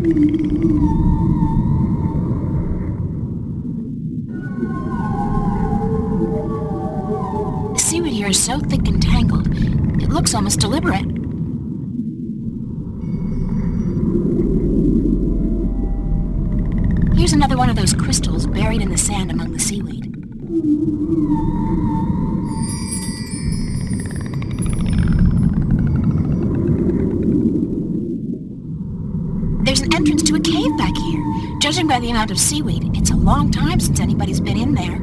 The seaweed here is so thick and tangled, it looks almost deliberate. Here's another one of those crystals buried in the sand among the seaweed. There's an entrance to a cave back here. Judging by the amount of seaweed, it's a long time since anybody's been in there.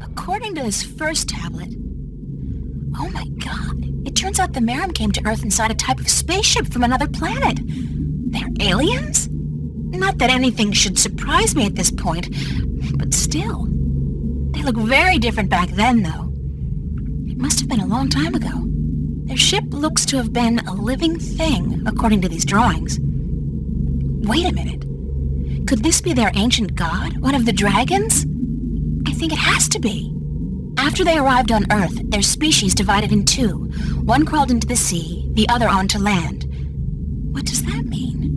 According to this first tablet, oh my god, it turns out the Merum came to Earth inside a type of spaceship from another planet. They're aliens? Not that anything should surprise me at this point, but still. They look very different back then, though. It must have been a long time ago. Their ship looks to have been a living thing, according to these drawings. Wait a minute. Could this be their ancient god, one of the dragons? I think it has to be. After they arrived on Earth, their species divided in two. One crawled into the sea, the other onto land. What does that mean?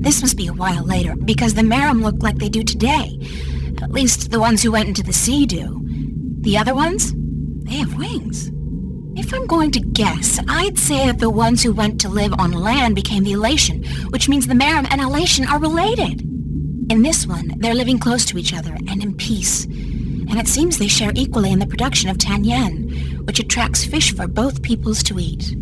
This must be a while later, because the Merum look like they do today. At least the ones who went into the sea do. The other ones? They have wings. If I'm going to guess, I'd say that the ones who went to live on land became the Elation, which means the Merum and Elation are related. In this one, they're living close to each other and in peace. And it seems they share equally in the production of Tanyan, which attracts fish for both peoples to eat.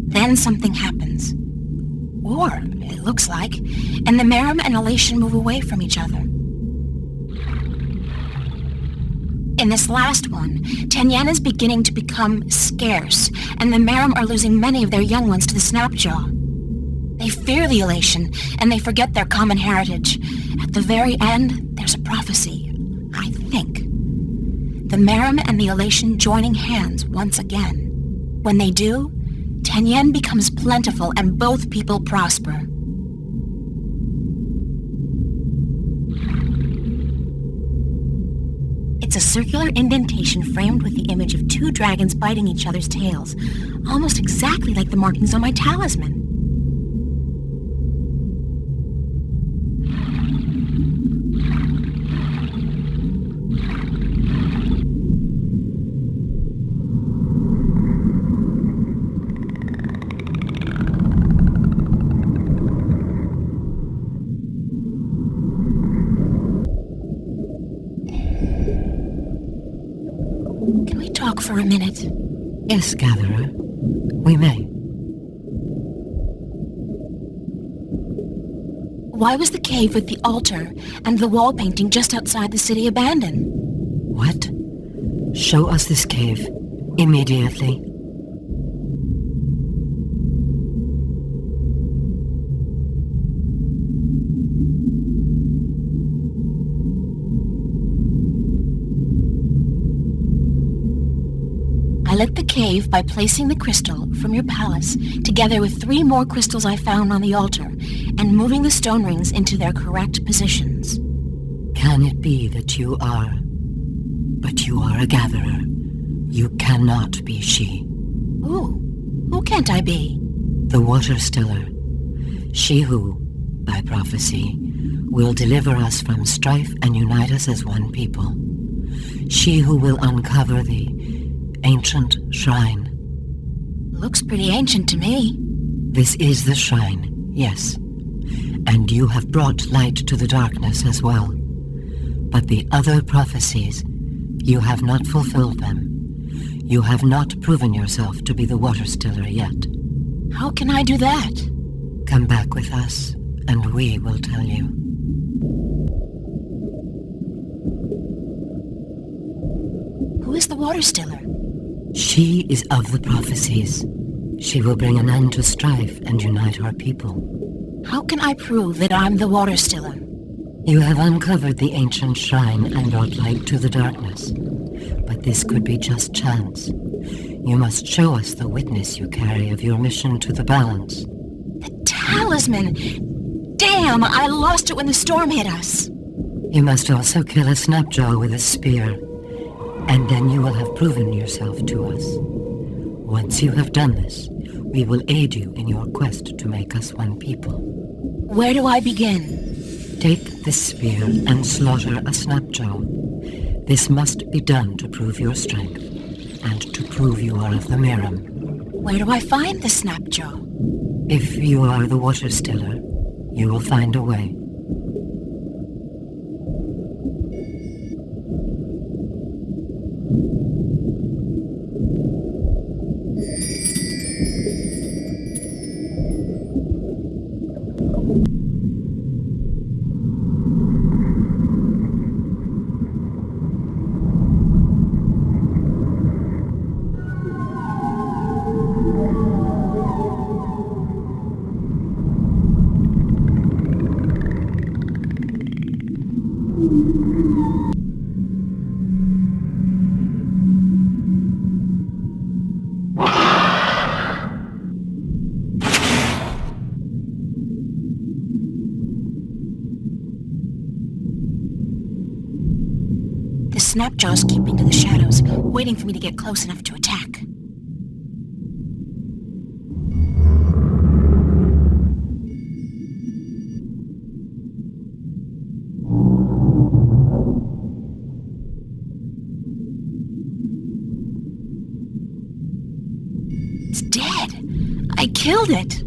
Then something happens. War, it looks like, and the Merum and Elation move away from each other. In this last one, Tanyan is beginning to become scarce, and the Merum are losing many of their young ones to the Snapjaw. They fear the Elation, and they forget their common heritage. At the very end, there's a prophecy, I think. The Merum and the Elation joining hands once again. When they do, Tanyan becomes plentiful and both people prosper. It's It's a circular indentation framed with the image of two dragons biting each other's tails, almost exactly like the markings on my talisman. Can we talk for a minute? Yes, Gatherer. We may. Why was the cave with the altar and the wall painting just outside the city abandoned? What? Show us this cave. Immediately. I lit the cave by placing the crystal from your palace together with 3 more crystals I found on the altar and moving the stone rings into their correct positions. Can it be that you are... But you are a Gatherer. You cannot be she. Who can't I be? The Water Stiller. She who, by prophecy, will deliver us from strife and unite us as one people. She who will uncover the ancient shrine. Looks pretty ancient to me. This is the shrine, yes. And you have brought light to the darkness as well. But the other prophecies, you have not fulfilled them. You have not proven yourself to be the Water Stiller yet. How can I do that? Come back with us, and we will tell you. Who is the Water Stiller? She is of the prophecies. She will bring an end to strife and unite our people. How can I prove that I'm the Water Stiller? You have uncovered the ancient shrine and brought light to the darkness. But this could be just chance. You must show us the witness you carry of your mission to the balance. The talisman! Damn, I lost it when the storm hit us. You must also kill a Snapjaw with a spear. And then you will have proven yourself to us. Once you have done this, we will aid you in your quest to make us one people. Where do I begin? Take this spear and slaughter a Snapjaw. This must be done to prove your strength, and to prove you are of the Miram. Where do I find the Snapjaw? If you are the Water Stiller, you will find a way. The Snapjaw's keeping to the shadows, waiting for me to get close enough to attack. It's dead. I killed it.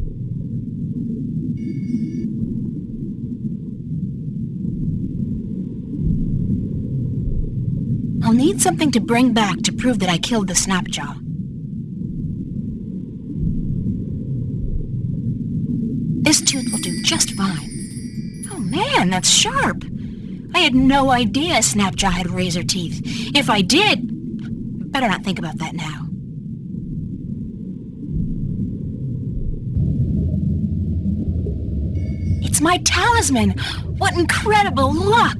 I'll need something to bring back to prove that I killed the Snapjaw. This tooth will do just fine. Oh man, that's sharp. I had no idea Snapjaw had razor teeth. If I did, better not think about that now. It's my talisman! What incredible luck!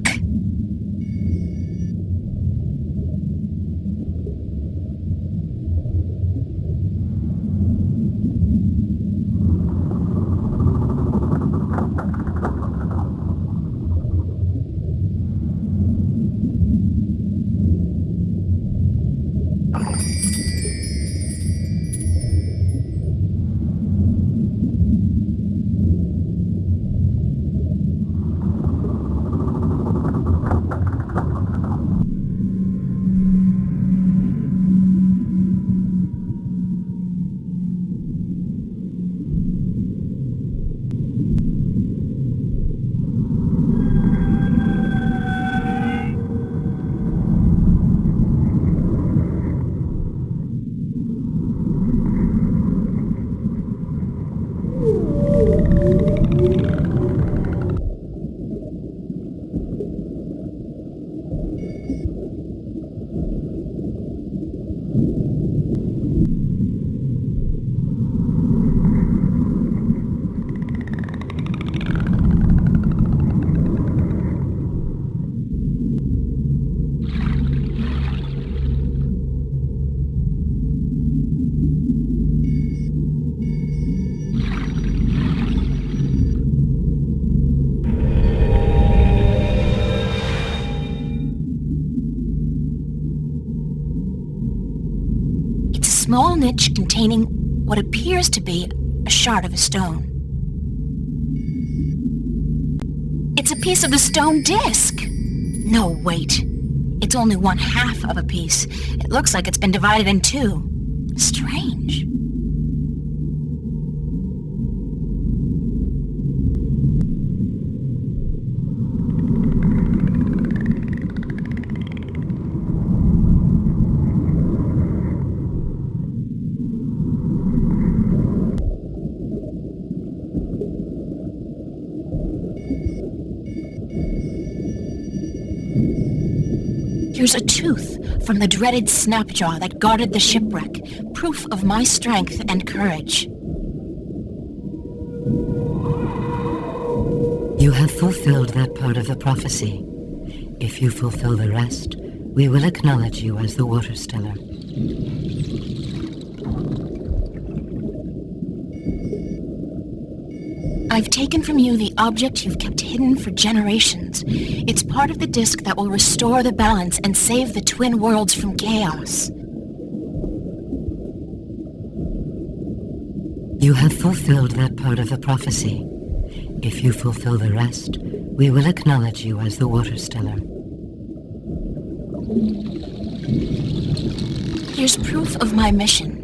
small niche containing what appears to be a shard of a stone. It's a piece of the stone disc! No, wait. It's only one half of a piece. It looks like it's been divided in two. Strange. Here's a tooth from the dreaded Snapjaw that guarded the shipwreck, proof of my strength and courage. You have fulfilled that part of the prophecy. If you fulfill the rest, we will acknowledge you as the Water Stellar. I've taken from you the object you've kept hidden for generations. It's part of the disk that will restore the balance and save the twin worlds from chaos. You have fulfilled that part of the prophecy. If you fulfill the rest, we will acknowledge you as the Water Stellar. Here's proof of my mission.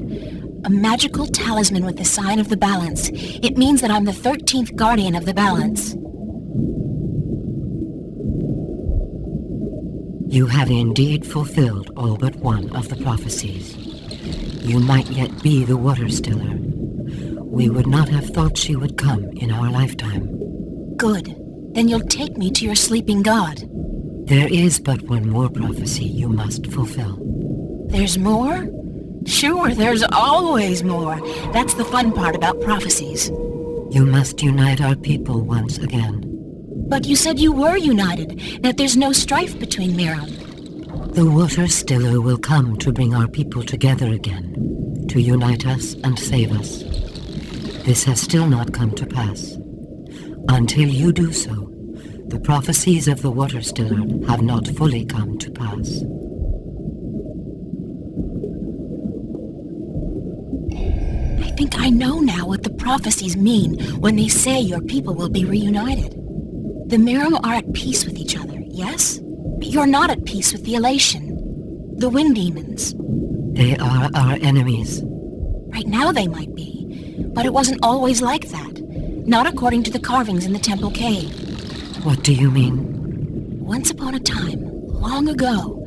A magical talisman with the sign of the balance. It means that I'm the 13th guardian of the balance. You have indeed fulfilled all but one of the prophecies. You might yet be the Water Stellar. We would not have thought she would come in our lifetime. Good. Then you'll take me to your sleeping god. There is but one more prophecy you must fulfill. There's more? Sure, there's always more. That's the fun part about prophecies. You must unite our people once again. But you said you were united, that there's no strife between Miram. The Water Stellar will come to bring our people together again, to unite us and save us. This has still not come to pass. Until you do so, the prophecies of the Water Stellar have not fully come to pass. I think I know now what the prophecies mean when they say your people will be reunited. The Miram are at peace with each other, yes? But you're not at peace with the Elation. The Wind Demons. They are our enemies. Right now they might be, but it wasn't always like that. Not according to the carvings in the Temple Cave. What do you mean? Once upon a time, long ago,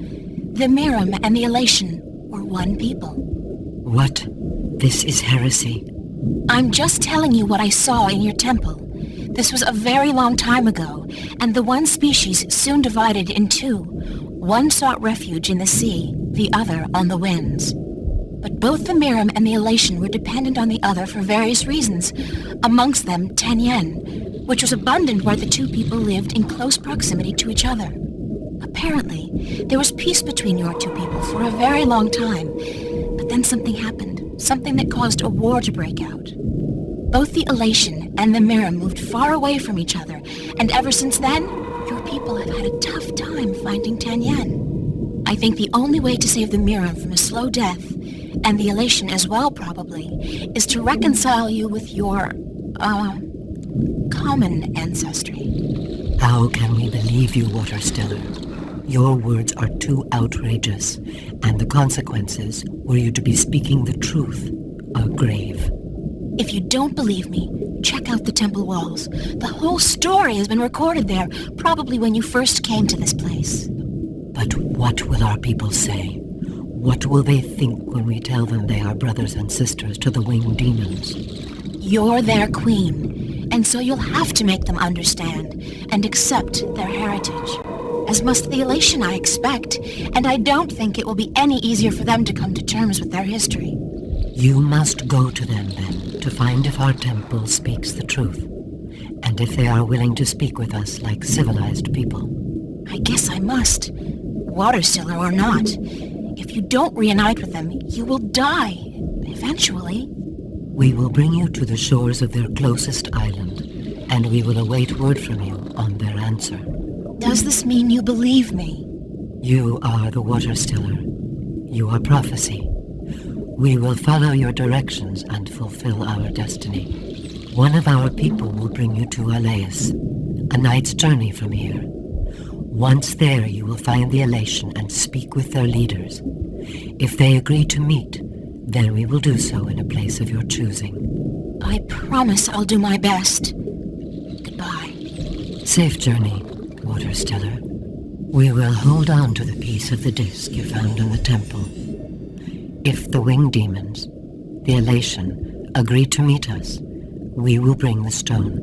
the Miram and the Elation were one people. What? This is heresy. I'm just telling you what I saw in your temple. This was a very long time ago, and the one species soon divided in two. One sought refuge in the sea, the other on the winds. But both the Miram and the Elation were dependent on the other for various reasons, amongst them Tenyen, which was abundant where the two people lived in close proximity to each other. Apparently, there was peace between your two people for a very long time, but then something happened. Something that caused a war to break out. Both the Elation and the Miram moved far away from each other, and ever since then, your people have had a tough time finding Tenyen. I think the only way to save the Miram from a slow death, and the Elation as well probably, is to reconcile you with your, common ancestry. How can we believe you, Water Stellar? Your words are too outrageous, and the consequences, were you to be speaking the truth, are grave. If you don't believe me, check out the temple walls. The whole story has been recorded there, probably when you first came to this place. But what will our people say? What will they think when we tell them they are brothers and sisters to the Winged Demons? You're their queen, and so you'll have to make them understand and accept their heritage. As must the Elation, I expect, and I don't think it will be any easier for them to come to terms with their history. You must go to them, then, to find if our temple speaks the truth, and if they are willing to speak with us like civilized people. I guess I must, Water Stellar or not. If you don't reunite with them, you will die, eventually. We will bring you to the shores of their closest island, and we will await word from you on their answer. Does this mean you believe me? You are the Water Stellar. You are prophecy. We will follow your directions and fulfill our destiny. One of our people will bring you to Alais, a night's journey from here. Once there, you will find the Elation and speak with their leaders. If they agree to meet, then we will do so in a place of your choosing. I promise I'll do my best. Goodbye. Safe journey, Waterstellar. We will hold on to the piece of the disc you found in the temple. If the winged demons, the Elation, agree to meet us, we will bring the stone.